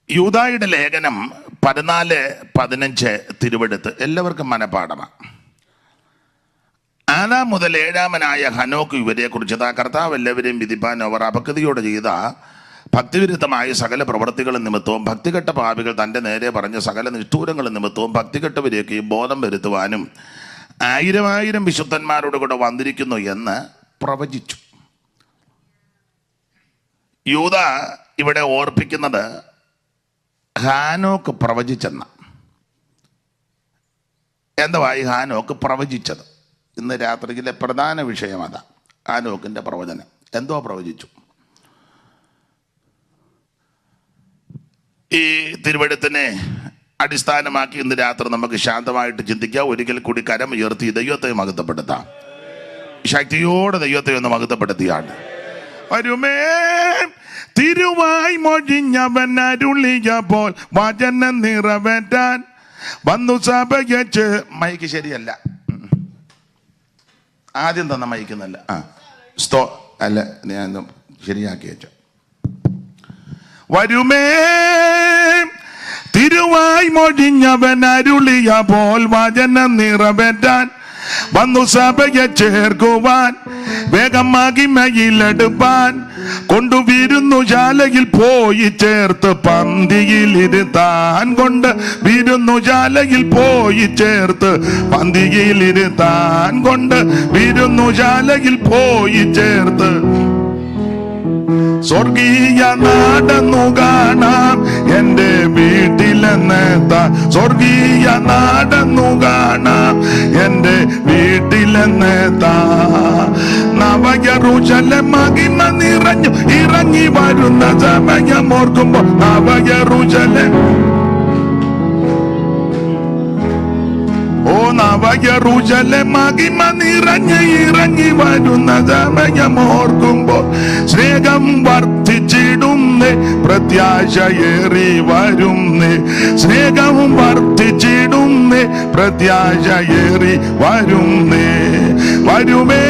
യൂദായുടെ ലേഖനം 14-15 തിരുവെടുത്ത് എല്ലാവർക്കും മനപാഠമാണ്. ആദാം മുതൽ ഏഴാമനായ ഹനോക്ക് ഇവരെക്കുറിച്ച് കർത്താവ് എല്ലാവരെയും വിധിപ്പാൻ അവർ അപക്വതയോടെ ചെയ്ത ഭക്തിവിരുദ്ധമായ സകല പ്രവൃത്തികളും നിമിത്തവും ഭക്തികെട്ട പാപികൾ തൻ്റെ നേരെ പറഞ്ഞ സകല നിഷ്ഠൂരങ്ങളും നിമിത്തവും ഭക്തികെട്ടവരെയൊക്കെയും ബോധം വരുത്തുവാനും 1000 വിശുദ്ധന്മാരോട് കൂടെ വന്നിരിക്കുന്നു എന്ന് പ്രവചിച്ചു. യൂദ ഇവിടെ ഓർപ്പിക്കുന്നത് ഹാനോക്ക് പ്രവചിച്ചെന്ന. എന്തുവായി ഹാനോക്ക് പ്രവചിച്ചത്? ഇന്ന് രാത്രിയിലെ പ്രധാന വിഷയം അതാ, ഹാനോക്കിൻ്റെ പ്രവചനം. എന്തോ പ്രവചിച്ചു? ഈ തിരുവെഴുത്തിനെ അടിസ്ഥാനമാക്കി ഇന്ന് രാത്രി നമുക്ക് ശാന്തമായിട്ട് ചിന്തിക്കാം. ഒരിക്കൽ കൂടി കരം ഉയർത്തി ദൈവത്തെ മഹത്വപ്പെടുത്താം. ശക്തിയോടെ ദൈവത്തെ ഒന്ന് മഹത്വപ്പെടുത്തിയാണ്. വരുമേ തിരുവായി മൊഴിഞ്ഞവൻ അരുളിയപ്പോൾ വചനം നിറവേറ്റാൻ വന്നു സഭയച്ച്. മൈക്ക് ശരിയല്ല, ആദ്യം തന്ന മൈക്കുന്നല്ല. അല്ല, ഞാൻ ശരിയാക്കി വെച്ചു. വരുമേ തിരുവായി മൊഴിഞ്ഞവൻ അരുളിയപ്പോൾ വചനം നിറവേറ്റാൻ വന്നു സഭയെ ചേർക്കുവാൻ വേഗം മഹിമയിലെടുപ്പാൻ കൊണ്ടുവിരുന്നു ശാലയിൽ പോയി ചേർത്ത് പന്തിയിലിരുത്താൻ. കൊണ്ട് വിരുന്നു ശാലയിൽ പോയി ചേർത്ത് പന്തിയിലിരുത്താൻ. കൊണ്ട് വിരുന്നു ശാലയിൽ പോയി ചേർത്ത് സ്വർഗീയ നാടെന്നു കാണാം എൻ്റെ വീട്ടിലെന്നെത്താൻ. സ്വർഗീയ നാടെന്നു കാണാം എൻ്റെ വീട്ടിലെന്നെത്താൻ. നവയെരൂശലേം മഹിമ നിറഞ്ഞു ഇറങ്ങി വരുന്ന സമയം ഓർക്കുമ്പോൾ നവയെരൂശലേം നവയെരൂശലേം മഹിമ നിറഞ്ഞ് ഇറങ്ങി വരുന്ന സമയം ഓർക്കുമ്പോൾ സ്നേഹം വർദ്ധിച്ചിടുന്നേ, പ്രത്യാശയേറി വരുന്നേ. സ്നേഹം വർദ്ധിച്ചിടുന്നേ, പ്രത്യാശയേറി വരുന്നേ. വരുമേ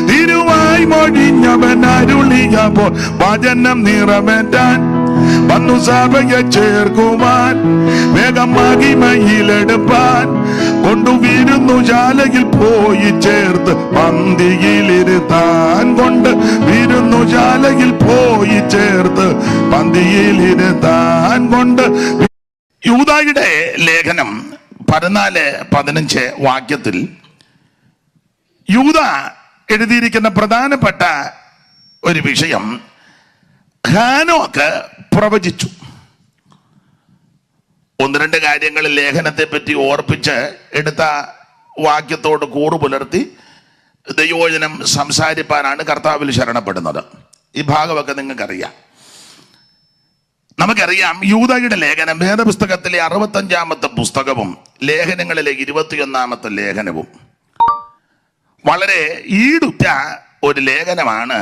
തിരുവായി മൊഴിഞ്ഞവൻ അരുളിയപ്പോൾ വചനം നിറവേറ്റാൻ വന്നു സഭയെ ചേർക്കുവാൻ വേഗം മഹിമയിലെടുപ്പാൻ കൊണ്ടുവിരുന്നു ശാലയിൽ പോയി ചേർത്ത് പന്തിയിലിരുത്താൻ. കൊണ്ട് വിരുന്നു ശാലയിൽ പോയി ചേർത്ത് പന്തിയിലിരുത്താൻ. കൊണ്ട് യൂദായുടെ ലേഖനം 14-15 വാക്യത്തിൽ യൂദ എഴുതിയിരിക്കുന്ന പ്രധാനപ്പെട്ട ഒരു വിഷയം ഹാനോക്ക് പ്രവചിച്ചു. 1-2 കാര്യങ്ങൾ ലേഖനത്തെ പറ്റി ഓർപ്പിച്ച് എടുത്ത വാക്യത്തോട് കൂറു പുലർത്തി ദൈവവചനം സംസാരിപ്പാനാണ് കർത്താവിൽ ശരണപ്പെടുന്നത്. ഈ ഭാഗമൊക്കെ നിങ്ങൾക്കറിയാം. നമുക്കറിയാം യൂദായുടെ ലേഖനം വേദപുസ്തകത്തിലെ 65-ാമത്തെ പുസ്തകവും ലേഖനങ്ങളിലെ 21-ാമത്തെ ലേഖനവും. വളരെ ഈടുറ്റ ഒരു ലേഖനമാണ്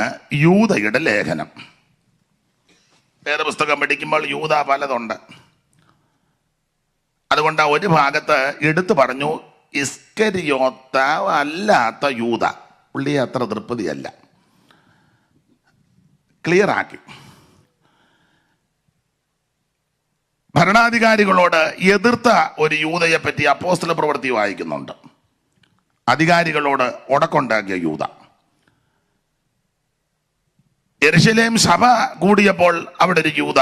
യൂദായുടെ ലേഖനം. വേദപുസ്തകം പഠിക്കുമ്പോൾ യൂദ പലതുണ്ട്. അതുകൊണ്ട് ഒരു ഭാഗത്ത് എടുത്തു പറഞ്ഞു ഇസ്കരിയോത്ത അല്ലാത്ത യൂദ. പുള്ളിയെ അത്ര തൃപ്തിയല്ല, ക്ലിയർ ആക്കി. ഭരണാധികാരികളോട് എതിർത്ത ഒരു യൂദയെ പറ്റി അപ്പോസ്തല പ്രവൃത്തി വായിക്കുന്നുണ്ട്. അധികാരികളോട് ഉടക്കുണ്ടാക്കിയ യൂദ. യെരുശലേം സഭ കൂടിയപ്പോൾ അവിടെ ഒരു യൂദ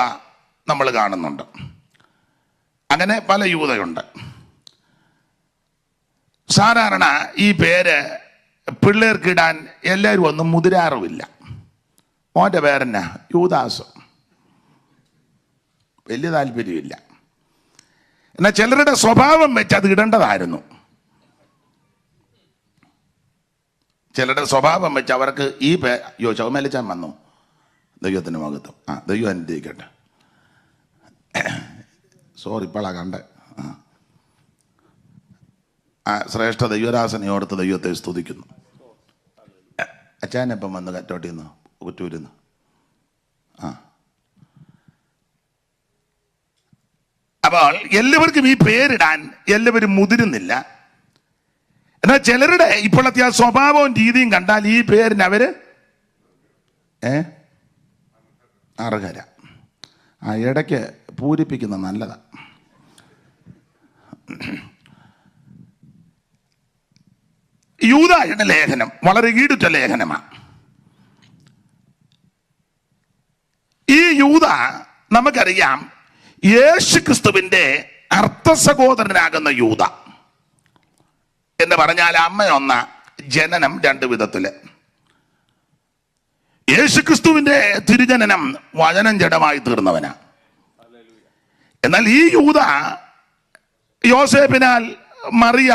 നമ്മൾ കാണുന്നുണ്ട്. അങ്ങനെ പല യൂദയുണ്ട്. സാധാരണ ഈ പേര് പിള്ളേർക്കിടാൻ എല്ലാവരും ഒന്നും മുതിരാറുമില്ല. മോൻ്റെ പേരെന്നാ? യൂദാസ്. വലിയ താല്പര്യമില്ല. എന്നാൽ ചിലരുടെ സ്വഭാവം വെച്ച് അത് ഇടേണ്ടതായിരുന്നു. ചിലരുടെ സ്വഭാവം വെച്ച് അവർക്ക് ഈ ചൗമേലിച്ചാൻ വന്നു. ദൈവത്തിന് മഹത്വം. ദൈവം അനുഗ്രഹിക്കട്ടെ. സോറി, ഇപ്പോഴാ കണ്ടേ. ശ്രേഷ്ഠ ദൈവരാസനെ ഓർത്ത് ദൈവത്തെ സ്തുതിക്കുന്നു. അച്ചാനപ്പം വന്ന് കറ്റോട്ടിന്ന് കുറ്റൂരിന്ന്. അപ്പോൾ എല്ലാവർക്കും ഈ പേരിടാൻ എല്ലാവരും മുതിരുന്നില്ല. എന്നാൽ ചിലരുടെ ഇപ്പോഴത്തെ ആ സ്വഭാവവും രീതിയും കണ്ടാൽ ഈ പേരിന് അവര് അർഹര. ആ ഇടയ്ക്ക് പൂരിപ്പിക്കുന്ന നല്ലതാണ്. യൂദായുടെ ലേഖനം വളരെ ഈടുറ്റ ലേഖനമാണ്. ഈ യൂദ നമുക്കറിയാം യേശു ക്രിസ്തുവിൻ്റെ അർത്ഥ സഹോദരനാകുന്ന യൂദ എന്ന് പറഞ്ഞാൽ അമ്മയൊന്ന, ജനനം രണ്ട് വിധത്തില്. യേശുക്രിസ്തുവിന്റെ തിരുജനനം വചനം ജഡമായി തീർന്നവനാ. എന്നാൽ ഈ യൂദ യോസേപ്പിനാൽ മറിയ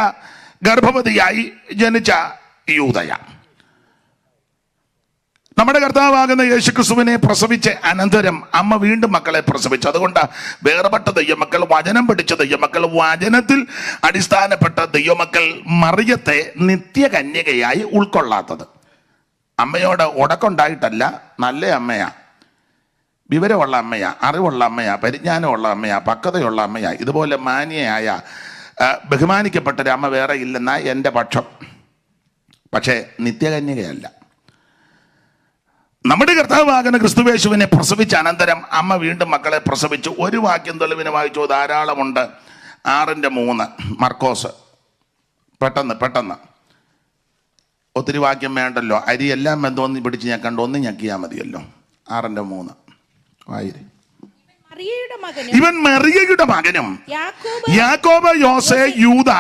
ഗർഭവതിയായി ജനിച്ച യൂദയ. നമ്മുടെ കർത്താവാകുന്ന യേശുക്രിസ്തുവിനെ പ്രസവിച്ച അനന്തരം അമ്മ വീണ്ടും മക്കളെ പ്രസവിച്ചു. അതുകൊണ്ട് വേർപെട്ട ദൈവമക്കൾ, വചനം പഠിച്ച ദൈവമക്കൾ, വചനത്തിൽ അടിസ്ഥാനപ്പെട്ട ദൈവമക്കൾ മറിയത്തെ നിത്യകന്യകയായി ഉൾക്കൊള്ളാത്തത്. അമ്മയോട് ഉടക്കുണ്ടായിട്ടല്ല, നല്ല അമ്മയാ, വിവരമുള്ള അമ്മയാ, അറിവുള്ള അമ്മയാ, പരിജ്ഞാനമുള്ള അമ്മയാ, പക്വതയുള്ള അമ്മയാ. ഇതുപോലെ മാന്യയായ ബഹുമാനിക്കപ്പെട്ടൊരു അമ്മ വേറെ ഇല്ലെന്നാ എൻ്റെ പക്ഷം. പക്ഷേ നിത്യകന്യകയല്ല. നമ്മുടെ കർത്താവാകുന്ന ക്രിസ്തുവേശുവിനെ പ്രസവിച്ച അനന്തരം അമ്മ വീണ്ടും മക്കളെ പ്രസവിച്ചു. ഒരു വാക്യം തെളിവിന് വായിച്ചു, ധാരാളമുണ്ട്. 6:3 മർക്കോസ്. പെട്ടെന്ന് ഒത്തിരി വാക്യം വേണ്ടല്ലോ. അരിയെല്ലാം ബന്ധമൊന്നും പിടിച്ച് ഞാൻ കണ്ടു, ഒന്ന് ഞെക്കിയാൽ മതിയല്ലോ. 6:3 വായിരെ. ഇവൻ മറിയയുടെ മകനും യാക്കോബ്, യോസേ, യൂദ,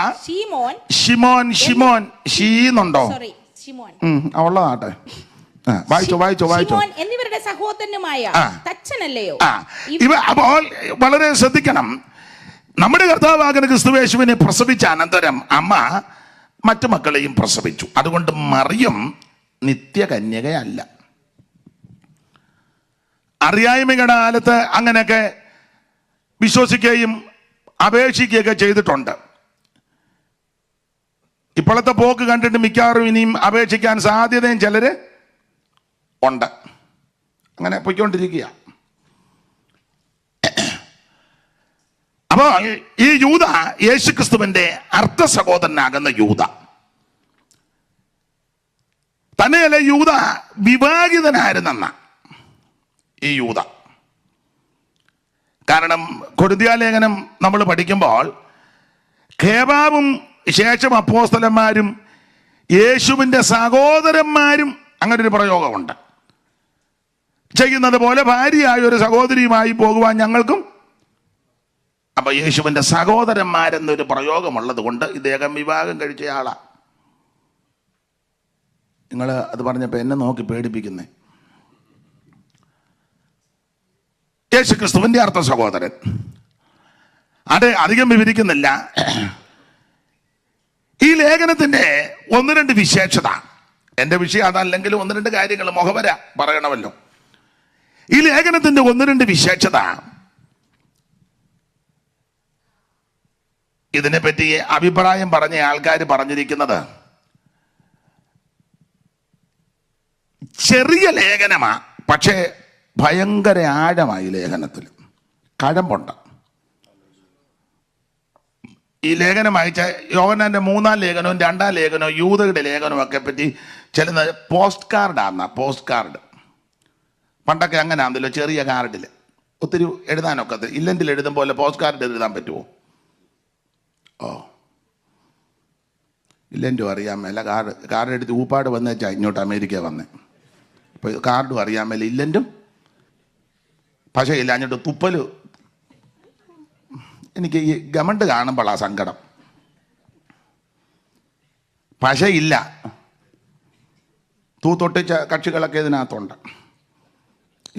ശിമോൻ ഷീന്നുണ്ടോ? ഉള്ളതാട്ടെ. വായിച്ചോ. എന്നിവരുടെ സഹോദരനുമായ തച്ചനല്ലയോ? അപ്പോൾ വളരെ ശ്രദ്ധിക്കണം. നമ്മുടെ കർത്താവാകുന്ന ക്രിസ്തുവേശുവിനെ പ്രസവിച്ച അനന്തരം അമ്മ മറ്റു മക്കളെയും പ്രസവിച്ചു. അതുകൊണ്ട് മറിയം നിത്യകന്യകയല്ല. അറിയായ്മയുടെ കാലത്ത് അങ്ങനെയൊക്കെ വിശ്വസിക്കുകയും അപേക്ഷിക്കുകയൊക്കെ ചെയ്തിട്ടുണ്ട്. ഇപ്പോഴത്തെ പോക്ക് കണ്ടിട്ട് മിക്കവാറും ഇനിയും അപേക്ഷിക്കാൻ സാധ്യതയും ചിലര് ഉണ്ട്. അങ്ങനെ പൊയ്ക്കൊണ്ടിരിക്കുക. അപ്പോൾ ഈ യൂദ യേശുക്രിസ്തുവിന്റെ അർത്ഥ സഹോദരനാകുന്ന യൂദ തന്നെയല്ല, യൂദ വിവാഹിതനായിരുന്നെന്ന ഈ യൂദ. കാരണം കൊരിന്ത്യലേഖനം നമ്മൾ പഠിക്കുമ്പോൾ ഖേബാവും ശേഷം അപ്പോസ്തലന്മാരും യേശുവിൻ്റെ സഹോദരന്മാരും അങ്ങനൊരു പ്രയോഗമുണ്ട്. ചെയ്യുന്നത് പോലെ ഭാര്യയായ ഒരു സഹോദരിയുമായി പോകുവാൻ ഞങ്ങൾക്കും. അപ്പൊ യേശുവിൻ്റെ സഹോദരന്മാരെന്നൊരു പ്രയോഗമുള്ളത് കൊണ്ട് ഇദ്ദേഹം വിവാഹം കഴിച്ചയാളാ. നിങ്ങൾ അത് പറഞ്ഞപ്പോൾ എന്നെ നോക്കി പേടിപ്പിക്കുന്നേ. യേശുക്രിസ്തുവിന്റെ അർത്ഥ സഹോദരൻ. അത് അധികം വിവരിക്കുന്നില്ല. ഈ ലേഖനത്തിന്റെ 1-2 വിശേഷത, എൻ്റെ വിഷയം അതല്ലെങ്കിലും 1-2 കാര്യങ്ങൾ മുഖവര പറയണമല്ലോ. ഈ ലേഖനത്തിന്റെ 1-2 വിശേഷത, ഇതിനെപ്പറ്റി അഭിപ്രായം പറഞ്ഞ ആൾക്കാർ പറഞ്ഞിരിക്കുന്നത് ചെറിയ ലേഖനമാ, പക്ഷേ ഭയങ്കര ആഴമായി ലേഖനത്തിൽ കഴമ്പുണ്ട്. ഈ ലേഖനം വായിച്ച യോഹന്നാന്റെ 3-ാം ലേഖനവും 2-ാം ലേഖനവും യൂദയുടെ ലേഖനവും ഒക്കെ പറ്റി ചില പോസ്റ്റ് കാർഡ് പണ്ടൊക്കെ അങ്ങനെ ആണല്ലോ, ചെറിയ കാർഡിൽ ഒത്തിരി എഴുതാനൊക്കെ. ഇല്ലെങ്കിൽ എഴുതും പോലെ പോസ്റ്റ് കാർഡ് എഴുതാൻ പറ്റുമോ? ഇല്ലെങ്കിലും അറിയാൻ മേല. കാർഡ് എടുത്ത് ഊപ്പാട് വന്നേച്ചാ ഇങ്ങോട്ട് അമേരിക്ക വന്നേ. ഇപ്പോൾ കാർഡും അറിയാൻ മേല, ഇല്ലെങ്കിലും പക്ഷേ ഇല്ല അങ്ങോട്ട് തുപ്പല്. എനിക്ക് ഈ ഗവൺമെൻറ് കാണുമ്പോൾ ആ സങ്കടം. പക്ഷേ ഇല്ല, തൂത്തൊട്ടിച്ച കക്ഷികളൊക്കെ ഇതിനകത്തുണ്ട്.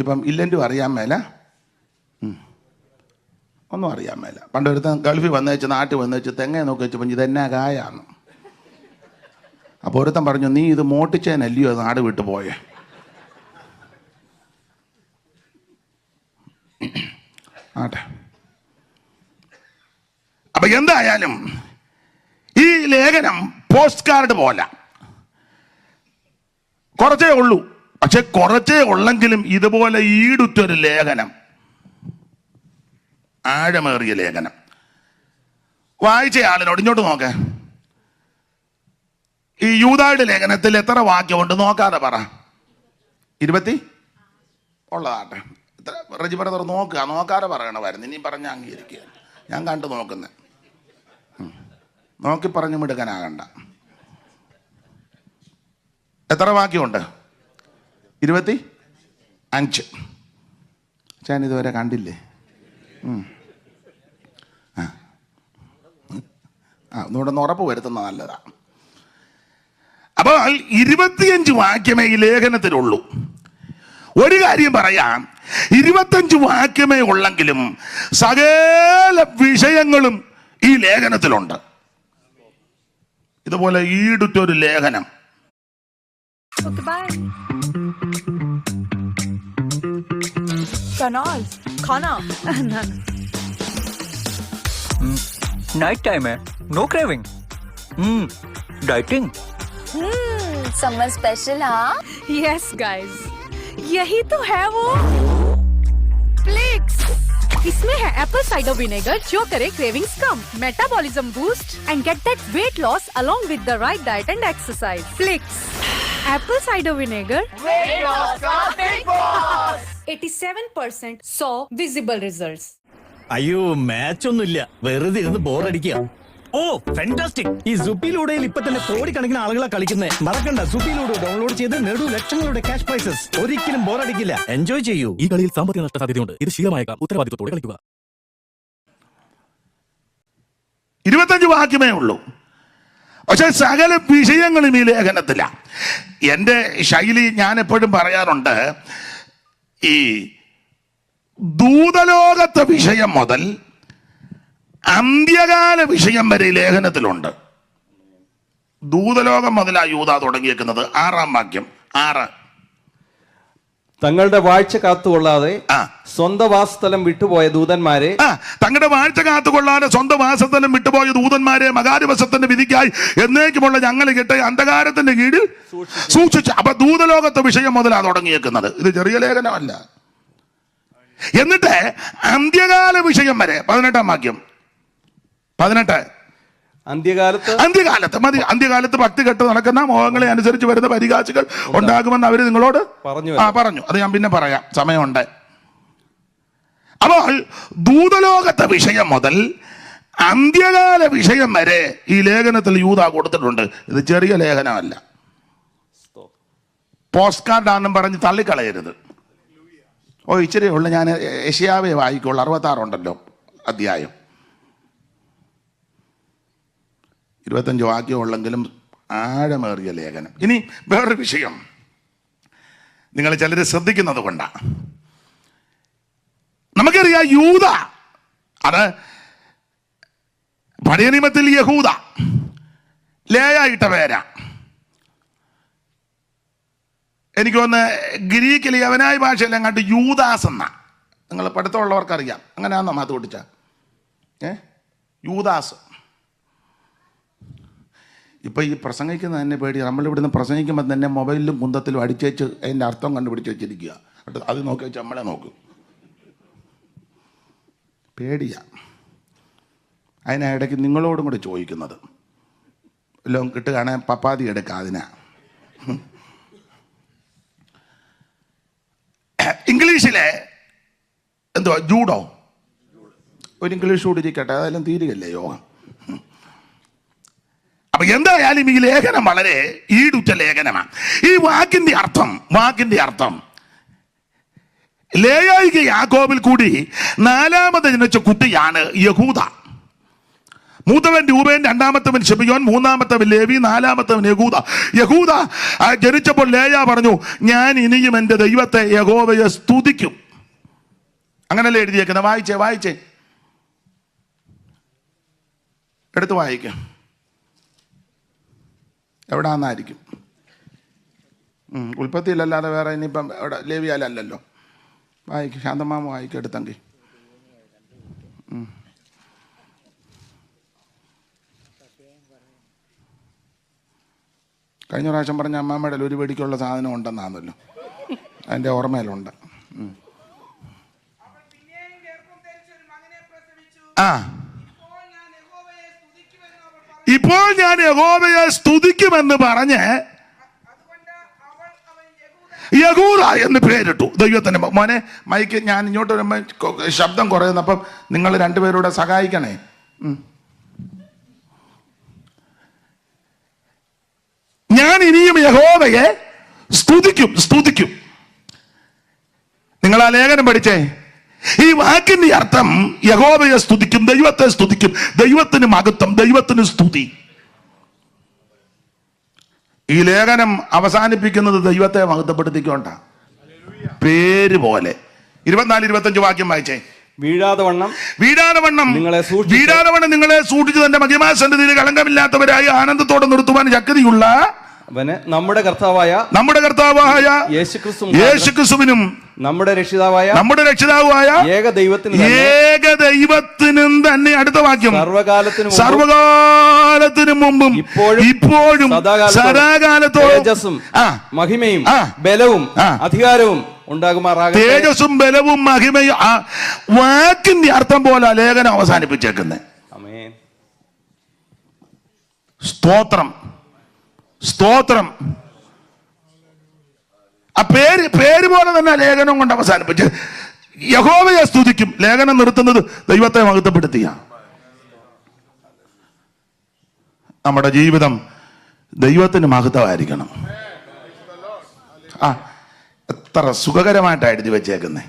ഇപ്പം ഇല്ലെങ്കിലും അറിയാൻ മേല, ഒന്നും അറിയാൻ മേല. പണ്ട് ഒരുത്തൻ ഗൾഫിൽ വന്നേച്ച് നാട്ടിൽ വന്നേച്ച് തെങ്ങ നോക്കി വെച്ചപ്പോൾ ഇതെന്നാ കായാണ്. അപ്പോൾ ഒരുത്തൻ പറഞ്ഞു, നീ ഇത് മോട്ടിച്ചേനല്ലയോ നാട് വിട്ടു പോയേ. ആട്ടെ. അപ്പൊ എന്തായാലും ഈ ലേഖനം പോസ്റ്റ് കാർഡ് പോലെ കുറച്ചേ ഉള്ളൂ. പക്ഷെ കുറച്ചേ ഉള്ളെങ്കിലും ഇതുപോലെ ഈടുറ്റൊരു ലേഖനം, ആഴമേറിയ ലേഖനം. വായിച്ച ആളിനോട് ഇങ്ങോട്ട് നോക്കേ, ഈ യൂദായുടെ ലേഖനത്തിൽ എത്ര വാക്യമുണ്ട് നോക്കാതെ പറ. 20 ഉള്ളതാട്ടെ. റജി ബ്രദർ നോക്കുക, നോക്കാതെ പറയണമായിരുന്നു. ഇനി പറഞ്ഞ അംഗീകരിക്കുക. ഞാൻ കണ്ടു നോക്കുന്നത്. നോക്കി പറഞ്ഞു മിടുക്കനാകണ്ട. എത്ര വാക്യമുണ്ട്? 25. ഞാൻ ഇതുവരെ കണ്ടില്ലേ? ഒന്നുകൂടെ ഒന്ന് ഉറപ്പ് വരുത്തുന്നത് നല്ലതാണ്. അപ്പോൾ 25 വാക്യമേ ഈ ലേഖനത്തിലുള്ളൂ. ഒരു കാര്യം പറയാം, 25 വാക്യമേ ഉള്ളെങ്കിലും സകല വിഷയങ്ങളും ഈ ലേഖനത്തിലുണ്ട്. ഇതുപോലെ ഈടുറ്റൊരു ലേഖനം. नाइट टाइम है, no craving, dieting. Summer special हाँ? यस गाइस, यही तो है वो फ्लिक्स। इसमें है एप्पल साइडर विनेगर जो करे क्रेविंग्स कम, metabolism boost and get that weight loss along with the right diet and exercise. Flix apple cider vinegar, weight loss का big boss. 87% saw visible results. അയ്യോ മാച്ച് ഒന്നുമില്ല, വെറുതെ ഇരുന്ന് ബോറടിക്കുക. ഓ ഫാന്റാസ്റ്റിക്! ഈ സുപ്പിലൂടെയിൽ ഇപ്പൊ തന്നെ കോടിക്കണക്കിന് ആളുകളെ കളിക്കുന്നേ. മറക്കണ്ട, സുപ്പിലൂടെ ഡൗൺലോഡ് ചെയ്ത് നേടൂ ലക്ഷങ്ങളുടെ ക്യാഷ് പ്രൈസസ്. ഒരിക്കലും ബോറടിക്കില്ല, എൻജോയ് ചെയ്യൂ. ഈ കളിയിൽ സാമ്പത്തിക നഷ്ട സാധ്യതയുണ്ട്. ഇത് ശീലമായേക്കാം. ഉത്തരവാദിത്വത്തോടെ കളിക്കുക. 25 വാക്യമേ ഉള്ളൂ. പക്ഷെ സകല വിഷയങ്ങളും ഈ ലേഖനത്തില. എൻ്റെ ശൈലി ഞാൻ എപ്പോഴും പറയാറുണ്ട്, ഈ ദൂതലോകത്തെ വിഷയം മുതൽ അന്ത്യകാല വിഷയം വരെ ഈ ലേഖനത്തിലുണ്ട്. ദൂതലോകം മുതലാ യൂദാ തുടങ്ങിയേക്കുന്നത്. 6-ാം വാക്യം. 6. തങ്ങളുടെ വാഴ്ച കാത്തുകൊള്ളാതെ സ്വന്തം വാസസ്ഥലം വിട്ടുപോയ ദൂതന്മാരെ, തങ്ങളുടെ വാഴ്ച കാത്തുകൊള്ളാതെ സ്വന്തം വാസസ്ഥലം വിട്ടുപോയ ദൂതന്മാരെ മകാദിവസത്തിന്റെ വിധിക്കായി എന്നേക്കുമുള്ള ഞങ്ങൾ കിട്ട അന്ധകാരത്തിന്റെ കീഴിൽ സൂക്ഷിച്ചു. അപ്പൊ ദൂതലോകത്തെ വിഷയം മുതലാ തുടങ്ങിയേക്കുന്നത്. ഇത് ചെറിയ ലേഖനമല്ല. എന്നിട്ട് അന്ത്യകാല വിഷയം വരെ 18-ാം വാക്യം. 18. അന്ത്യകാലത്ത് മതി. അന്ത്യകാലത്ത് ഭക്തി കെട്ട് നടക്കുന്ന മോഹങ്ങളെ അനുസരിച്ച് വരുന്ന പരിഹാസികൾ ഉണ്ടാകുമെന്ന് അവര് നിങ്ങളോട് പറഞ്ഞു. അത് ഞാൻ പിന്നെ പറയാം, സമയമുണ്ട്. അപ്പോൾ ദൂതലോകത്തെ വിഷയം മുതൽ അന്ത്യകാല വിഷയം വരെ ഈ ലേഖനത്തിൽ യൂദാ കൊടുത്തിട്ടുണ്ട്. ഇത് ചെറിയ ലേഖനമല്ല. പോസ്റ്റ് കാർഡാണെന്നും പറഞ്ഞ് തള്ളിക്കളയരുത്. ഇച്ചിരി ഉള്ളു. ഞാൻ യെശയ്യാവേ വായിക്കുള്ളൂ. 66 ഉണ്ടല്ലോ അധ്യായം. 25 വാക്യം ഉള്ളെങ്കിലും ആഴമേറിയ ലേഖനം. ഇനി വേറൊരു വിഷയം നിങ്ങൾ ചിലർ ശ്രദ്ധിക്കുന്നത് കൊണ്ടാണ്. നമുക്കറിയാം യൂദാ, അത് പഴയ നിയമത്തിൽ യഹൂദ, ലേയ ഇട്ട പേരാ. എനിക്ക് തോന്നുന്നു ഗ്രീക്കിൽ യവനായ ഭാഷയെല്ലാം കണ്ട് യൂദാസ് എന്ന, നിങ്ങൾ പഠിത്തമുള്ളവർക്കറിയാം. അങ്ങനെയാണെന്നോ മാത്ത് പൊട്ടിച്ച യൂദാസ്. ഇപ്പം ഈ പ്രസംഗിക്കുന്ന തന്നെ പേടി. നമ്മളിവിടുന്ന് പ്രസംഗിക്കുമ്പോൾ തന്നെ മൊബൈലിലും കുന്തത്തിലും അടിച്ചേച്ച് അതിൻ്റെ അർത്ഥം കണ്ടുപിടിച്ച് വെച്ചിരിക്കുക. അത് നോക്കി വെച്ച് നമ്മളെ നോക്കും. പേടിയാ. അതിനിടയ്ക്ക് നിങ്ങളോടും കൂടി ചോദിക്കുന്നത് എല്ലാം കിട്ടുകയാണെങ്കിൽ പപ്പാതി എടുക്കുക. അതിനാ ഇംഗ്ലീഷിലെ എന്തുവാ ജൂഡോ, ഒരു ഇംഗ്ലീഷ് കൂടി ഇരിക്കട്ടെ, അതെല്ലാം തീരുകയല്ലേ യോഗം. അപ്പൊ എന്തായാലും ഈ ലേഖനം വളരെ ഈടുറ്റ ലേഖനമാണ്. ഈ വാക്കിന്റെ അർത്ഥം ലേയായിക്ക് യാക്കോബിൽ കൂടി 4ാമത് ജനിച്ച കുട്ടിയാണ് യഹൂദ. മൂത്തവൻ രൂബേൻ, 2ാമത്തവൻ ശിമിയോൻ, 3ാമത്തവൻ ലേവി, 4ാമത്തവൻ യഹൂദ ജനിച്ചപ്പോൾ ലേയ പറഞ്ഞു, ഞാൻ ഇനിയും എൻ്റെ ദൈവത്തെ യഹോവയെ സ്തുതിക്കും. അങ്ങനല്ലേ എഴുതിയേക്കുന്നത്. വായിച്ചേ എടുത്ത് വായിക്കാം. എവിടാന്നായിരിക്കും. ഉൽപ്പത്തിയിലല്ലാതെ വേറെ ഇനിയിപ്പം എവിടെ? ലേവിയാലല്ലോ. വായിക്കും. ശാന്തമാമ വായിക്കും എടുത്തെങ്കിൽ. കഴിഞ്ഞ പ്രാവശ്യം പറഞ്ഞ അമ്മാമ്മയുടെ ഒരു വെടിക്കുള്ള സാധനം ഉണ്ടെന്നാണല്ലോ, അതിൻ്റെ ഓർമ്മയിലുണ്ട്. ഇപ്പോൾ ഞാൻ യഹോവയെ സ്തുതിക്കുമെന്ന് പറഞ്ഞ് യഹൂദ എന്ന് പേരിട്ടു. ദൈവത്തിന്റെ മോനെ മൈക്ക് ഞാൻ ഇങ്ങോട്ട് വരുമ്പോൾ ശബ്ദം കുറയുന്നപ്പം നിങ്ങൾ രണ്ടുപേരൂടെ സഹായിക്കണേ. ഞാൻ ഇനിയും യഹോവയെ സ്തുതിക്കും. നിങ്ങൾ ആ ലേഖനം പഠിച്ചേ. ഈ വാക്കിന്റെ അർത്ഥം യഹോവയെ സ്തുതിക്കും, ദൈവത്തെ സ്തുതിക്കും, ദൈവത്തിന് മഹത്വം, ദൈവത്തിന് സ്തുതി. ഈ ലേഖനം അവസാനിപ്പിക്കുന്നത് ദൈവത്തെ മഹത്വപ്പെടുത്തിക്കൊണ്ട പേര് പോലെ. 24-25 വാക്യം വായിച്ചേ. വീഴാതെ വണ്ണം നിങ്ങളെ സൂക്ഷിച്ചു തന്റെ മഹിമാസന്നിധിയിൽ കളങ്കമില്ലാത്തവരായി ആനന്ദത്തോടെ നിർത്തുവാൻ ശക്തിയുള്ള നമ്മുടെ കർത്താവായ യേശുക്രിസ്തുവിനും നമ്മുടെ രക്ഷിതാവായ ഏകദൈവത്തിനും തന്നെ. അടുത്ത വാക്യം, സർവകാലത്തിനും മുമ്പും ഇപ്പോഴും സദാകാലത്തോളം മഹിമയും ബലവും അധികാരവും ഉണ്ടാകുമാറാകട്ടെ. തേജസ്സും ബലവും മഹിമയും. വാക്കിന്റെ അർത്ഥം പോലെ ലേഖനം അവസാനിപ്പിച്ചേക്കുന്നത്. സ്തോത്രം. ആ പേര് പോലെ തന്നെ ലേഖനം കൊണ്ട് അവസാനിപ്പിച്ച് യഹോവയെ സ്തുതിക്കും. ലേഖനം നിർത്തുന്നത് ദൈവത്തെ മഹത്വപ്പെടുത്തിയ. നമ്മുടെ ജീവിതം ദൈവത്തിന് മഹത്വമായിരിക്കണം. എത്ര സുഖകരമായിട്ടാണ് എഴുതി വെച്ചേക്കുന്നേ.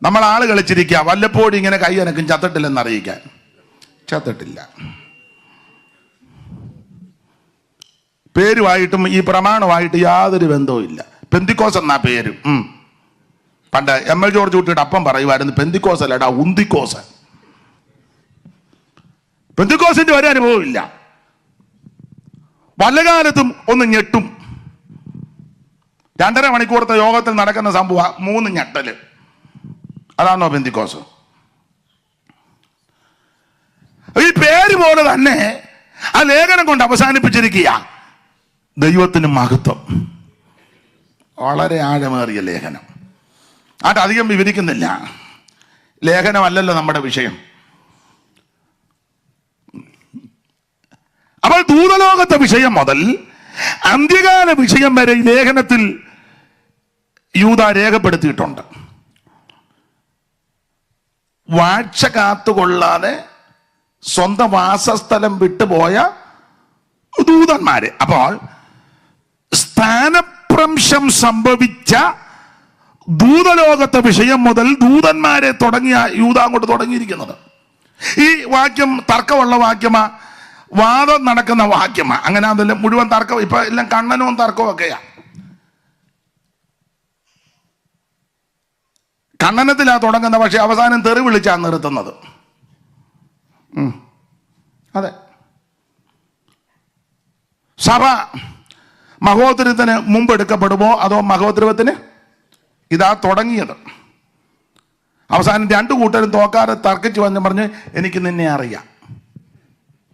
നമ്മൾ ആള് കളിച്ചിരിക്കുക, വല്ലപ്പോഴും ഇങ്ങനെ കൈ അനക്കും ചത്തിട്ടില്ലെന്ന് അറിയിക്കാൻ. ചത്തിട്ടില്ല. പേരുമായിട്ടും ഈ പ്രമാണമായിട്ട് യാതൊരു ബന്ധവും ഇല്ല. പെന്തിക്കോസ് എന്നാ പേര്. പണ്ട് ML ജോർജ് കുട്ടിയുടെ അപ്പം പറയുമായിരുന്നു, പെന്തിക്കോസ് അല്ലടാ ഉന്തിക്കോസ്. പെന്തിക്കോസിന്റെ ഒരു അനുഭവം ഇല്ല. വല്ല കാലത്തും ഒന്ന് ഞെട്ടും. 2.5 മണിക്കൂറത്തെ യോഗത്തിൽ നടക്കുന്ന സംഭവം 3 ഞെട്ടല്. അതാണോ പെന്തിക്കോസ്? ഈ പേര് പോലെ തന്നെ ആ ലേഖനം കൊണ്ട് അവസാനിപ്പിച്ചിരിക്കുക ദൈവത്തിന് മഹത്വം. വളരെ ആഴമേറിയ ലേഖനം. അധികം വിവരിക്കുന്നില്ല. ലേഖനമല്ലല്ലോ നമ്മുടെ വിഷയം. അപ്പോൾ ദൂതലോകത്തെ വിഷയം മുതൽ അന്ത്യകാല വിഷയം വരെ ഈ ലേഖനത്തിൽ യൂദാ രേഖപ്പെടുത്തിയിട്ടുണ്ട്. വാഴ്ച കാത്തുകൊള്ളാതെ സ്വന്തം വാസസ്ഥലം വിട്ടുപോയ ദൂതന്മാര്. അപ്പോൾ സ്ഥാനഭ്രംശം സംഭവിച്ച ദൂതലോകത്തെ വിഷയം മുതൽ ദൂതന്മാരെ തുടങ്ങിയ യൂദാ അങ്ങോട്ട് തുടങ്ങിയിരിക്കുന്നത്. ഈ വാക്യം തർക്കമുള്ള വാക്യമാ, വാദം നടക്കുന്ന വാക്യമാ. അങ്ങനെ അതല്ല മുഴുവൻ തർക്കം. ഇപ്പൊ എല്ലാം കണ്ണനും തർക്കവും ഒക്കെയാ. കണ്ണനത്തിലാ തുടങ്ങുന്ന, പക്ഷെ അവസാനം തെറി വിളിച്ചാ നിർത്തുന്നത്. അതെ. സഭ മഹോദരത്തിന് മുമ്പ് എടുക്കപ്പെടുമോ അതോ മഹോദരവത്തിന്? ഇതാ തുടങ്ങിയത്. അവസാനം 2 കൂട്ടരും തോക്കാതെ തർക്കിച്ചു വന്ന് പറഞ്ഞ് എനിക്ക് നിന്നെ അറിയാം.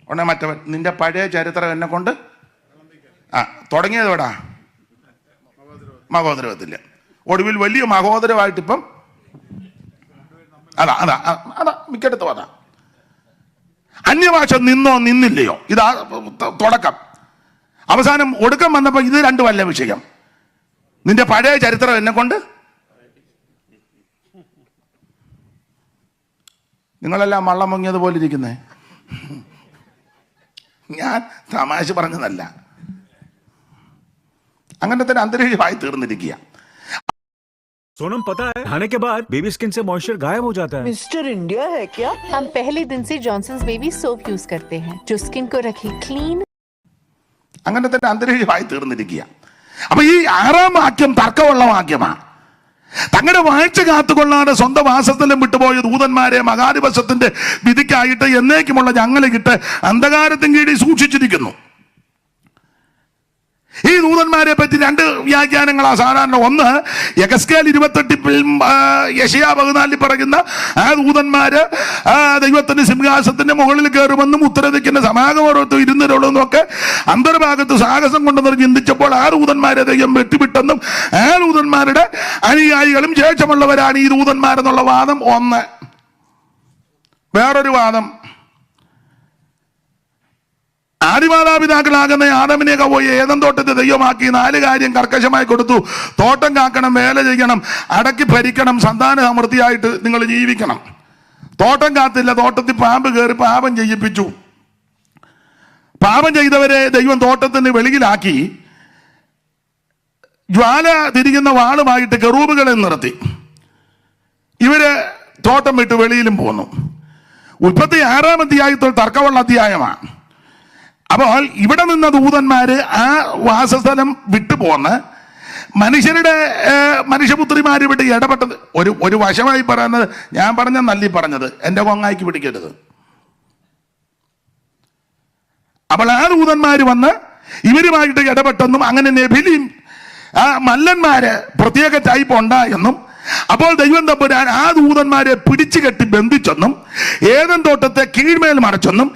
ഉടനെ മറ്റവൻ നിന്റെ പഴയ ചരിത്രം എന്നെ കൊണ്ട് തുടങ്ങിയത് എവിടാ? മഹോദരവത്തില്ല. ഒടുവിൽ വലിയ മഹോദരമായിട്ടിപ്പം അതാ മിക്കടുത്തും അതാ. അന്യഭാഷ നിന്നോ നിന്നില്ലയോ, ഇതാ തുടക്കം. അവസാനം ഒടുക്കം വന്നപ്പോൾ ഇത് 2 അല്ല വിഷയം. നിന്റെ പഴയ ചരിത്രം എന്നെ കൊണ്ട്. നിങ്ങളെല്ലാം വള്ളം മുങ്ങിയതുപോലെ ഇരിക്കുന്നേ. ഞാൻ തമാശ പറഞ്ഞതല്ല. അങ്ങനത്തെ ഒരു അന്തരീക്ഷമായി തീർന്നിരിക്കുക. सोनम पता है खाने के बाद बेबी स्किन से मॉइस्चर गायब हो जाता है. मिस्टर इंडिया है क्या? हम पहले दिन से जॉनसन्स बेबी सोप यूज करते हैं जो स्किन को रखे क्लीन. അങ്ങനത്തെ ഒരു അന്തരീക്ഷമായി തീർന്നിരിക്കുക. അപ്പൊ ഈ 6ാം വാക്യം തർക്കമുള്ള വാക്യമാ. തങ്ങളുടെ വാഴ്ച കാത്തുകൊള്ളാതെ സ്വന്തം വാസസ്ഥലം വിട്ടുപോയ ദൂതന്മാരെ മഹാദിവസത്തിന്റെ വിധിക്കായിട്ട് എന്നേക്കുമുള്ള ഞങ്ങളിട്ട് അന്ധകാരത്തിൻ കീഴിൽ സൂക്ഷിച്ചിരിക്കുന്നു. ഈ ദൂതന്മാരെ പറ്റി 2 വ്യാഖ്യാനങ്ങളാ സാധാരണ. ഒന്ന്, യെഹെസ്കേൽ 28 യെശയ്യാ 14 പറയുന്ന ആ ദൂതന്മാര് ദൈവത്തിന്റെ സിംഹാസനത്തിന്റെ മുകളിൽ കയറുമെന്നും ഉത്തരദിക്കിന്റെ സമാഗമോരത്ത് ഇരുന്നിരുള്ളൂന്നും ഒക്കെ അന്തർഭാഗത്ത് സാഹസം കൊണ്ടെന്ന് ചിന്തിച്ചപ്പോൾ ആ ദൂതന്മാരെ ദൈവം വെട്ടിവിട്ടെന്നും ആ ദൂതന്മാരുടെ അനുയായികളും ശേഷമുള്ളവരാണ് ഈ ദൂതന്മാരെന്നുള്ള വാദം ഒന്ന്. വേറൊരു വാദം, ആദിമാതാപിതാക്കളാകുന്ന ആദമിനെ ഹവ്വയെ ഏദൻ തോട്ടത്തെ ദൈവമാക്കി 4 കാര്യം കർക്കശമായി കൊടുത്തു. തോട്ടം കാക്കണം, വേല ചെയ്യണം, അടക്കി ഭരിക്കണം, സന്താന സമൃദ്ധിയായിട്ട് നിങ്ങൾ ജീവിക്കണം. തോട്ടം കാത്തില്ല, തോട്ടത്തിൽ പാമ്പ് കയറി പാപം ചെയ്യിപ്പിച്ചു. പാപം ചെയ്തവരെ ദൈവം തോട്ടത്തിന് വെളിയിലാക്കി ജ്വാല തിരികുന്ന വാളുമായിട്ട് കെറൂബുകളെ നിർത്തി. ഇവര് തോട്ടം വിട്ട് വെളിയിലും പോന്നു. ഉൽപ്പത്തി 6-ാം അധ്യായത്തിൽ തർക്കമുള്ള അധ്യായമാണ്. അപ്പോൾ ഇവിടെ നിന്ന ദൂതന്മാര് ആ വാസസ്ഥലം വിട്ടുപോന്ന് മനുഷ്യപുത്രിമാര് ഇവിടെ ഇടപെട്ടത് ഒരു വശമായി പറയുന്നത്, ഞാൻ പറഞ്ഞ നല്ലി പറഞ്ഞത്, എന്റെ കൊങ്ങായിക്ക് പിടിക്കരുത്. അപ്പോൾ ആ ദൂതന്മാര് വന്ന് ഇവരുമായിട്ട് ഇടപെട്ടെന്നും അങ്ങനെ നെഫിലിം മല്ലന്മാര് പ്രത്യേക ടൈപ്പ് ഉണ്ടായെന്നും അപ്പോൾ ദൈവം തമ്പുരാൻ ആ ദൂതന്മാരെ പിടിച്ചു കെട്ടി ബന്ധിച്ചെന്നും ഏദൻ തോട്ടത്തെ കീഴ്മേൽ മറച്ചെന്നും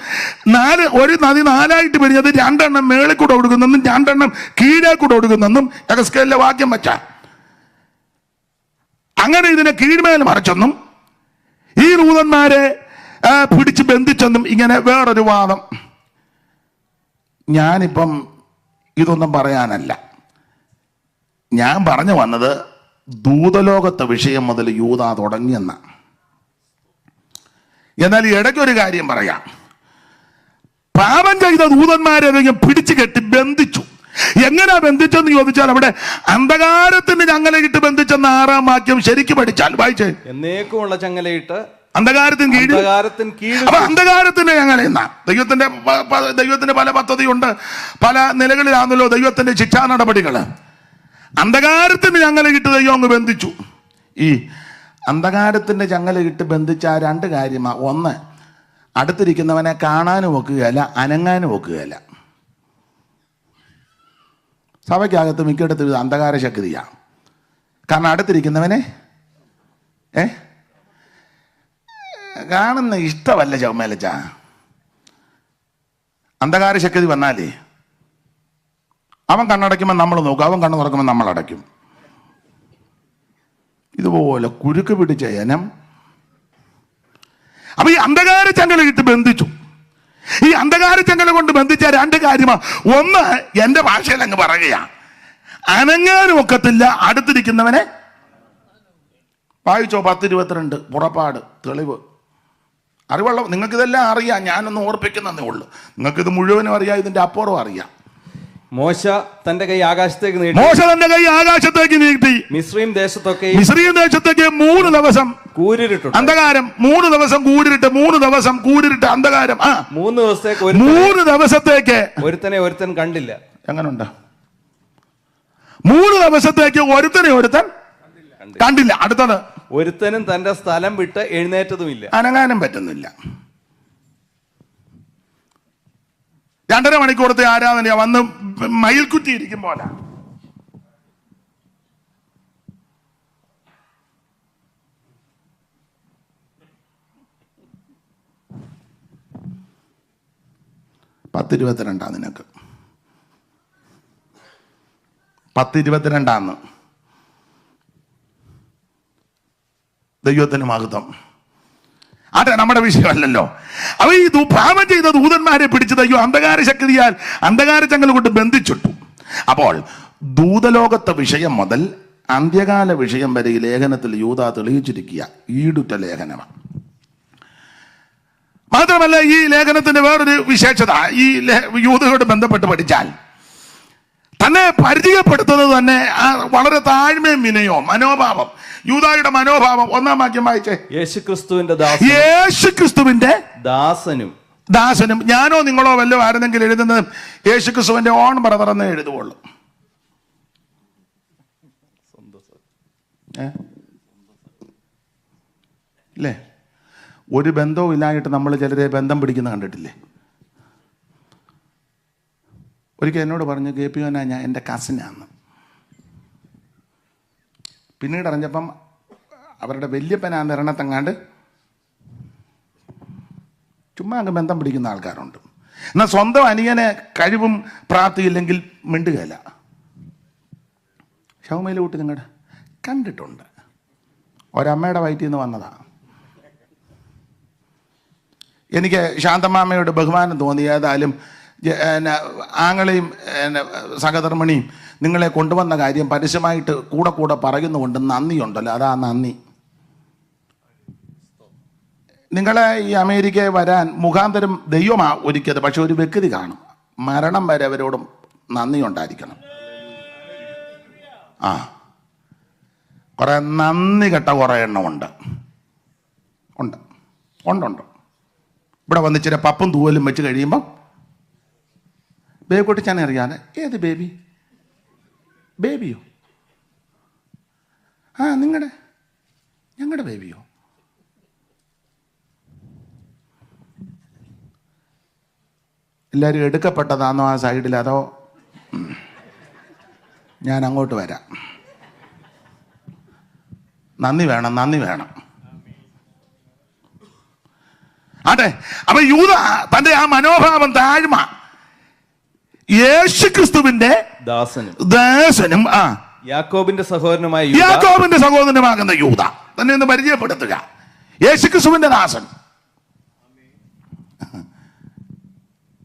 ഒരു നദി 4ആയിട്ട് പിരിഞ്ഞത് 2 എണ്ണം മേളിൽ കൂടെ ഒഴുകുന്നെന്നും 2 എണ്ണം കീഴേ കൂടെ ഒഴുകുന്നെന്നും യഹസ്കേലിലെ വാക്യം വെച്ച അങ്ങനെ ഇതിനെ കീഴ്മേൽ മറച്ചെന്നും ഈ ദൂതന്മാരെ പിടിച്ച് ബന്ധിച്ചെന്നും ഇങ്ങനെ വേറൊരു വാദം. ഞാനിപ്പം ഇതൊന്നും പറയാനല്ല, ഞാൻ പറഞ്ഞു വന്നത് ദൂതലോകത്തെ വിഷയം മുതൽ യൂദ തുടങ്ങിയെന്ന. എന്നാൽ ഇടയ്ക്കൊരു കാര്യം പറയാം. പാപം ചെയ്ത ദൂതന്മാരെ പിടിച്ചു കെട്ടി ബന്ധിച്ചു. എങ്ങനെ ബന്ധിച്ചെന്ന് ചോദിച്ചാൽ അവിടെ അന്ധകാരത്തിന് ചങ്ങലയിട്ട് ബന്ധിച്ചെന്ന 6-ാം വാക്യം ശരിക്കും പഠിച്ചാൽ വായിച്ചേ. എന്നേക്കുമുള്ള ചങ്ങലയിട്ട് അന്ധകാരത്തിന് കീഴിൽ. അപ്പൊ അന്ധകാരത്തിന്റെ ചങ്ങലയെന്ന ദൈവത്തിന്റെ പല പദ്ധതിയുണ്ട്, പല നിലകളിലാണല്ലോ ദൈവത്തിന്റെ ശിക്ഷാ നടപടികള്. അന്ധകാരത്തിന് ചങ്ങലയിട്ട് ദൈവം അങ്ങ് ബന്ധിച്ചു. ഈ അന്ധകാരത്തിന്റെ ചങ്ങലയിട്ട് ബന്ധിച്ച 2 കാര്യമാ. ഒന്ന്, അടുത്തിരിക്കുന്നവനെ കാണാനും ഒക്കുകയല്ല, അനങ്ങാനും ഒക്കുകയല്ല. സഭയ്ക്കകത്ത് മിക്കയിടത്തും ഇത് അന്ധകാര ശക്തിയാണ്. കാരണം അടുത്തിരിക്കുന്നവനെ കാണുന്ന ഇഷ്ടമല്ല ചൗമേലച്ച. അന്ധകാര ശക്തി വന്നാലേ അവൻ കണ്ണടയ്ക്കുമ്പോൾ നമ്മൾ നോക്കും, അവൻ കണ്ണു തുറക്കുമ്പോൾ നമ്മൾ അടയ്ക്കും. ഇതുപോലെ കുരുക്ക് പിടിച്ച ഇനം. അപ്പൊ ഈ അന്ധകാര ചങ്ങല ഇട്ട് ബന്ധിച്ചു. ഈ അന്ധകാര ചങ്ങല കൊണ്ട് ബന്ധിച്ച 2 കാര്യമാണ്. ഒന്ന്, എന്റെ ഭാഷയിൽ അങ്ങ് പറയുകയാ, അനങ്ങാനും ഒക്കത്തില്ല, അടുത്തിരിക്കുന്നവനെ. വായിച്ചോ 10:22 പുറപ്പാട്, തെളിവ്. അറിവുള്ള നിങ്ങൾക്കിതെല്ലാം അറിയാം, ഞാനൊന്ന് ഓർപ്പിക്കുന്നതേ ഉള്ളൂ. നിങ്ങൾക്കിത് മുഴുവനും അറിയാം, ഇതിന്റെ അപ്പുറം അറിയാം. മോശ തന്റെ കൈ ആകാശത്തേക്ക് നീട്ടി മിസ്രയീം ദേശത്തേക്ക് 3 ദിവസം കൂരിരുട്ടു. അന്ധകാരം 3 ദിവസം കൂരിരുട്ട്, 3 ദിവസം കൂരിരുട്ട് അന്ധകാരം. 3 ദിവസത്തേക്ക് ഒരുത്തൻ കണ്ടില്ല. എങ്ങനുണ്ട്? 3 ദിവസത്തേക്ക് ഒരുത്തൻ കണ്ടില്ല. അടുത്തത്, ഒരുത്തനും തന്റെ സ്ഥലം വിട്ട് എഴുന്നേറ്റതുമില്ല, അനങ്ങാനും പറ്റുന്നില്ല. 2.5 മണിക്കൂറത്തെ ആരാധനയാ. വന്ന് മയിൽക്കുറ്റി ഇരിക്കും പോലെ. നിനക്ക് 10:22 ദൈവത്തിന് മഹത്വം. അതെ, നമ്മുടെ വിഷയമല്ലല്ലോ. അവ ഈ പാപം ചെയ്ത ദൂതന്മാരെ പിടിച്ച് ദൈവം അന്ധകാര ശക്തിയാൽ അന്ധകാര ചങ്ങല കൊണ്ട് ബന്ധിച്ചിട്ടു. അപ്പോൾ ദൂതലോകത്തെ വിഷയം മുതൽ അന്ത്യകാല വിഷയം വരെ ഈ ലേഖനത്തിൽ യൂദ തെളിയിച്ചിരിക്കുക ഈടുറ്റ ലേഖനമാണ്. മാത്രമല്ല ഈ ലേഖനത്തിന്റെ വേറൊരു വിശേഷത, ഈ യൂദയോട് ബന്ധപ്പെട്ട് പഠിച്ചാൽ തന്നെ പരിചയപ്പെടുത്തുന്നത് തന്നെ വളരെ താഴ്മയും വിനയവും മനോഭാവം. യൂദായുടെ മനോഭാവം 1-ാം വാക്യം വായിച്ചേ. യേശുക്രിസ്തുവിന്റെ ദാസനും. ഞാനോ നിങ്ങളോ വല്ലോ ആരെന്നെങ്കിലും എഴുതുന്നത് യേശുക്രിസ്തുവിന്റെ ഓൺ ബ്രദർ എന്നേ എഴുതുള്ളൂ. ഇല്ലേ? ഒരു ബന്ധവും ഇല്ലായിട്ട് നമ്മൾ ചിലരെ ബന്ധം പിടിക്കുന്ന കണ്ടിട്ടില്ലേ? ഒരിക്കൽ എന്നോട് പറഞ്ഞു, KP ഞാൻ എൻ്റെ കസിനാന്ന്. പിന്നീട് അറിഞ്ഞപ്പം അവരുടെ വല്യപ്പനാന്ന് എറണത്തെങ്ങാണ്ട് ചുമ്മാ അങ്ങ് ബന്ധം പിടിക്കുന്ന ആൾക്കാരുണ്ട്. എന്നാൽ സ്വന്തം അനിയനെ കഴിവും പ്രാപ്തിയില്ലെങ്കിൽ മിണ്ടുകയില്ല. ഷൗമയിലെ കൂട്ടി നിങ്ങളുടെ കണ്ടിട്ടുണ്ട്. ഒരമ്മയുടെ വയറ്റിൽ നിന്ന് വന്നതാ. എനിക്ക് ശാന്തമാമയോട് ബഹുമാനം തോന്നി. ഏതായാലും ആങ്ങളെയും സഹധർമ്മിണിയും നിങ്ങളെ കൊണ്ടുവന്ന കാര്യം പരസ്യമായിട്ട് കൂടെ പറയുന്നുകൊണ്ട് നന്ദിയുണ്ടല്ലോ, അതാ നന്ദി. നിങ്ങളെ ഈ അമേരിക്കയിൽ വരാൻ മുഖാന്തരം ദൈവമാ ഒരുക്കിയത്, പക്ഷെ ഒരു വ്യക്തി കാണും, മരണം വരെ അവരോടും നന്ദി ഉണ്ടായിരിക്കണം. കുറെ നന്ദി കെട്ട കുറെ എണ്ണം ഉണ്ട്. ഇവിടെ വന്ന് ഇച്ചിരി പപ്പും തൂവലും വെച്ച് കഴിയുമ്പം ബേബിക്കുട്ടി ഞാൻ അറിയാതെ, ഏത് ബേബിയോ? ഞങ്ങളുടെ ബേബിയോ? എല്ലാവരും എടുക്കപ്പെട്ടതാണോ ആ സൈഡിൽ, അതോ ഞാൻ അങ്ങോട്ട് വരാം? നന്ദി വേണം. അതെ, അപ്പൊ യൂദ തന്റെ ആ മനോഭാവം, താഴ്മ, യേശുക്രിസ്തുവിന്റെ ദാസനും യാക്കോബിന്റെ സഹോദരനുമാകുന്ന യൂദ തന്നെ ഒന്ന് പരിചയപ്പെടുത്തുക. യേശുക്രിസ്തുവിന്റെ ദാസൻ.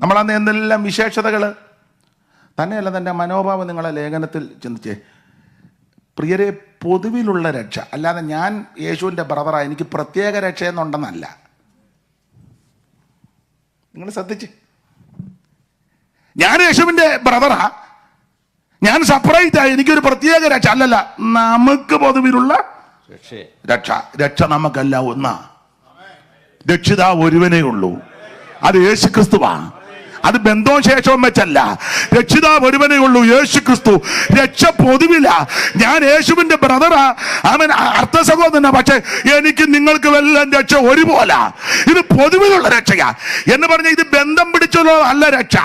നമ്മളന്ന് എന്തെല്ലാം വിശേഷതകൾ തന്നെയല്ല, തൻ്റെ മനോഭാവം നിങ്ങളെ ലേഖനത്തിൽ ചിന്തിച്ചേ. പ്രിയരെ, പൊതുവിലുള്ള രക്ഷ, അല്ലാതെ ഞാൻ യേശുവിൻ്റെ ബ്രദറാണ് എനിക്ക് പ്രത്യേക രക്ഷയെന്നുണ്ടെന്നല്ല. നിങ്ങൾ ശ്രദ്ധിച്ച്, ഞാൻ യേശുവിൻ്റെ ബ്രദറാ, ഞാൻ സെപ്പറേറ്റായി എനിക്കൊരു പ്രത്യേക രക്ഷ അല്ലല്ല. നമുക്ക് പൊതുവിലുള്ള രക്ഷ നമുക്കെല്ലാം ഒന്നാ. രക്ഷിതാവ് ഒരുവനേ ഉള്ളൂ, അത് യേശുക്രിസ്തുവാ. അത് ബന്ധവും ശേഷവും വെച്ചല്ല, രക്ഷിതാവ് ഒരുവനേ ഉള്ളൂ, യേശുക്രിസ്തു. രക്ഷ പൊതുവില. ഞാൻ യേശുവിന്റെ ബ്രദറാ, അവൻ അർത്ഥ സഹോദരനാ, പക്ഷെ എനിക്ക് നിങ്ങൾക്ക് എല്ലാം രക്ഷ ഒരുപോലെ. ഇത് പൊതുവിലുള്ള രക്ഷയാ എന്ന് പറഞ്ഞ ഇത് ബന്ധം പിടിച്ചല്ലോ അല്ല രക്ഷ.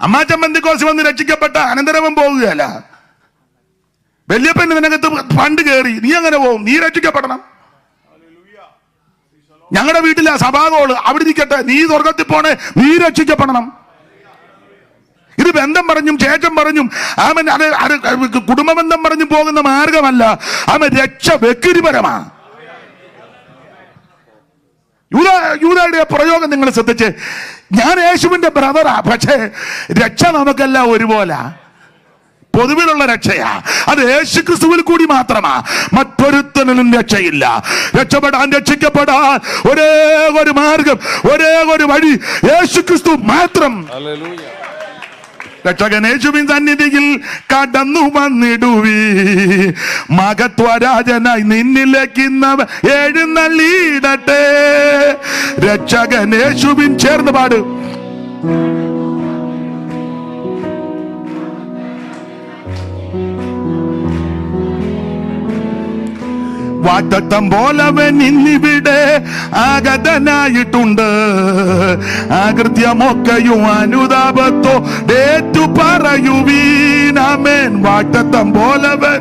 അമ്മാച്ചൻ ബന്ധുക്കോസ് വന്ന് രക്ഷിക്കപ്പെട്ട അനന്തരവൻ പോകുകയല്ല. വല്യപ്പന് നിനകത്ത് ഫണ്ട് കയറി, നീ അങ്ങനെ പോകും? നീ രക്ഷിക്കപ്പെടണം. ഞങ്ങളുടെ വീട്ടിലെ സഭാഗോള് അവിടെ ഇരിക്കട്ടെ, നീ സ്വർഗത്തിൽ പോണേ, നീ രക്ഷിക്കപ്പെടണം. ഇത് ബന്ധം പറഞ്ഞും ശേഷം പറഞ്ഞും അവൻ കുടുംബ ബന്ധം പറഞ്ഞും പോകുന്ന മാർഗമല്ല. അവൻ രക്ഷ വ്യക്തിപരമാ. യൂദയുടെ പ്രയോഗം നിങ്ങൾ ശ്രദ്ധിച്ച്, ഞാൻ യേശുവിന്റെ ബ്രദറാ, പക്ഷേ രക്ഷ നമുക്കെല്ലാം ഒരുപോലെ. പൊതുവിലുള്ള രക്ഷയാ, അത് യേശുക്രിസ്തുവിൽ കൂടി മാത്രമാ, മറ്റൊരുത്തനും രക്ഷയില്ല. രക്ഷിക്കപ്പെടാൻ ഒരേ ഒരു മാർഗം, ഒരേ ഒരു വഴി, യേശുക്രിസ്തു മാത്രം. രക്ഷകൻ യേശുവിൻ സന്നിധിയിൽ കടന്നു വന്നിടുവീ, മഹത്വരാജനായി നിന്നിലേക്കുന്നവ എഴുന്നള്ളിയിടട്ടെ. രക്ഷകൻ യേശുവിൻ ചേർന്ന് പാട്. വാഗ്ദത്തം പോലവൻ ഇന്നിവിടെ ആഗതനായിട്ടുണ്ട്. ആകൃത്യമൊക്കെയും അനുതാപത്തോടേറ്റു പറയുവീൻ. ആമേൻ. വാഗ്ദത്തം പോലവൻ.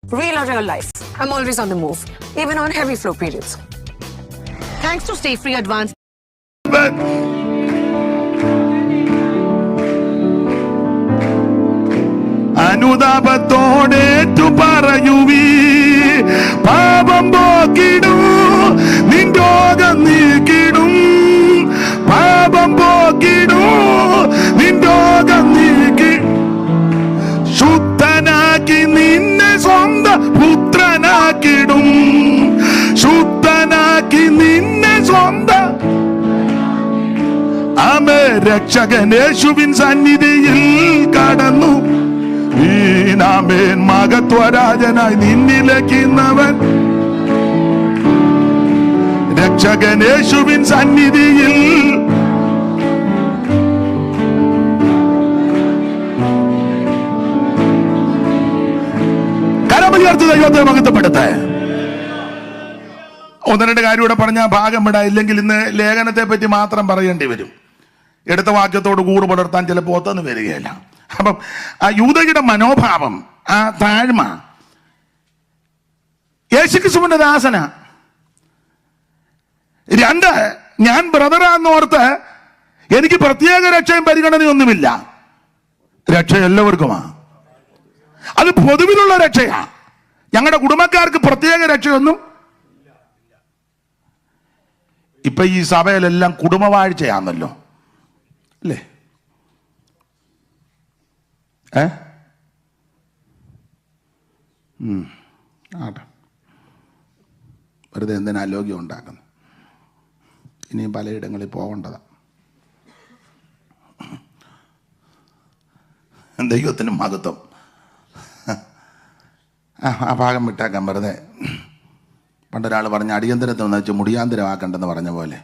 Reload your life. I'm always on the move, even on heavy flow periods. Thanks to Stay Free Advance. അനുതാപത്തോടേറ്റു പറയുവീ, പാപം പോക്കിടും, നിൻ രോഗം നീക്കിടും. പാപം പോക്കിടും, നിൻ രോഗം നീക്കി, ശുദ്ധനാക്കി നിന്നെ സ്വന്തം പുത്രനാക്കിടും. ശുദ്ധനാക്കി നിന്നെ സ്വന്തം. ആമേ. രക്ഷകൻ യേശുവിൻ സന്നിധിയിൽ കടന്നു. ആമേൻ. മഹത്വരാജനായി നിന്നിലേക്കുന്നവൻ. രക്ഷകൻ യേശുവിൻ സന്നിധിയിൽ കരമുയർത്തി ദൈവത്തെ മഹത്വപ്പെടുത്തേ. ഒന്ന് രണ്ട് കാര്യം കൂടെ പറഞ്ഞാൽ ഭാഗം വിടാ, ഇല്ലെങ്കിൽ ഇന്ന് ലേഖനത്തെ പറ്റി മാത്രം പറയേണ്ടി വരും. എടുത്ത വാക്യത്തോട് കൂറ് പുലർത്താൻ ചിലപ്പോൾ ഒത്തൊന്നും വരികയില്ല. അപ്പം ആ യൂദയുടെ മനോഭാവം, ആ താഴ്മ, യേശുക്രിസ്തുവിന്റെ ദാസന. രണ്ട്, ഞാൻ ബ്രദറാന്നോർത്ത് എനിക്ക് പ്രത്യേക രക്ഷയും പരിഗണനയൊന്നുമില്ല. രക്ഷ എല്ലാവർക്കുമാ. അത് പൊതുവിലുള്ള രക്ഷയാ. ഞങ്ങളുടെ കുടുംബക്കാർക്ക് പ്രത്യേക രക്ഷയൊന്നും ഇപ്പൊ ഈ സഭയിലെല്ലാം കുടുംബവാഴ്ചയാണല്ലോ അല്ലേ? ആട്ടെ, വെറുതെ എന്തിനാ ആലോക്യം ഉണ്ടാക്കുന്നു? ഇനിയും പലയിടങ്ങളിൽ പോകേണ്ടതാണ്. ദൈവത്തിനും മഹത്വം. ആ ഭാഗം വിട്ടാക്കാൻ വെറുതെ. പണ്ടൊരാൾ പറഞ്ഞ അടിയന്തരത്തെന്ന് വെച്ച് മുടിയാന്തരമാക്കണ്ടെന്ന് പറഞ്ഞ പോലെ